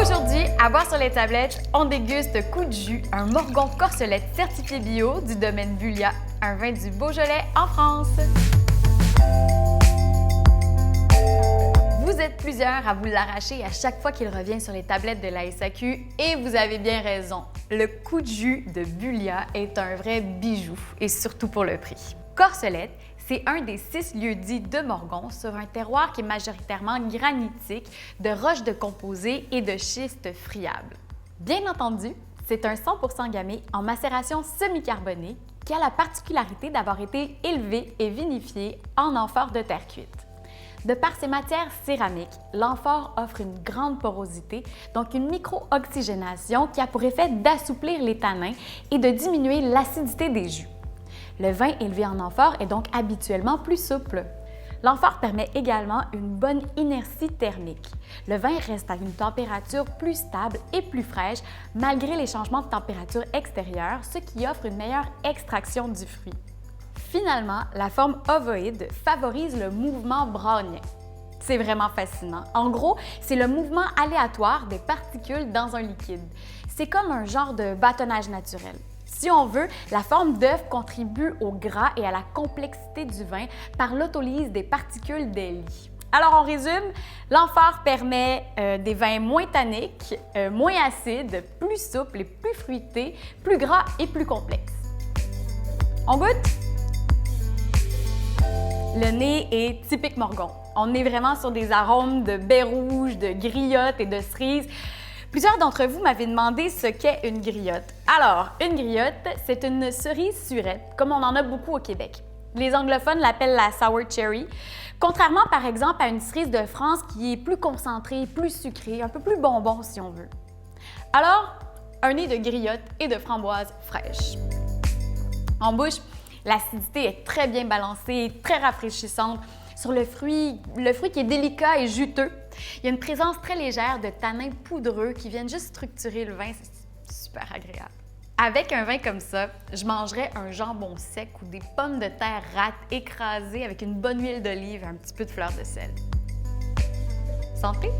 Aujourd'hui, à boire sur les tablettes, on déguste Coup de jus, un Morgon Corsolette certifié bio du domaine Bulia, un vin du Beaujolais en France. Vous êtes plusieurs à vous l'arracher à chaque fois qu'il revient sur les tablettes de la SAQ et vous avez bien raison. Le Coup de jus de Bulia est un vrai bijou et surtout pour le prix. Corsolette, c'est un des 6 lieux-dits de Morgon sur un terroir qui est majoritairement granitique, de roches de composés et de schistes friables. Bien entendu, c'est un 100% gamay en macération semi-carbonée qui a la particularité d'avoir été élevé et vinifié en amphore de terre cuite. De par ses matières céramiques, l'amphore offre une grande porosité, donc une micro-oxygénation qui a pour effet d'assouplir les tanins et de diminuer l'acidité des jus. Le vin élevé en amphore est donc habituellement plus souple. L'amphore permet également une bonne inertie thermique. Le vin reste à une température plus stable et plus fraîche malgré les changements de température extérieure, ce qui offre une meilleure extraction du fruit. Finalement, la forme ovoïde favorise le mouvement brownien. C'est vraiment fascinant. En gros, c'est le mouvement aléatoire des particules dans un liquide. C'est comme un genre de bâtonnage naturel. Si on veut, la forme d'œuf contribue au gras et à la complexité du vin par l'autolyse des particules des lies. Alors, on résume, l'amphore permet des vins moins tanniques, moins acides, plus souples et plus fruités, plus gras et plus complexes. On goûte? Le nez est typique Morgon. On est vraiment sur des arômes de baies rouges, de griottes et de cerises. Plusieurs d'entre vous m'avaient demandé ce qu'est une griotte. Alors, une griotte, c'est une cerise surette, comme on en a beaucoup au Québec. Les anglophones l'appellent la sour cherry, contrairement par exemple à une cerise de France qui est plus concentrée, plus sucrée, un peu plus bonbon si on veut. Alors, un nez de griotte et de framboise fraîche. En bouche, l'acidité est très bien balancée, très rafraîchissante. Sur le fruit qui est délicat et juteux, il y a une présence très légère de tanins poudreux qui viennent juste structurer le vin. C'est super agréable. Avec un vin comme ça, je mangerais un jambon sec ou des pommes de terre rates écrasées avec une bonne huile d'olive et un petit peu de fleur de sel. Santé!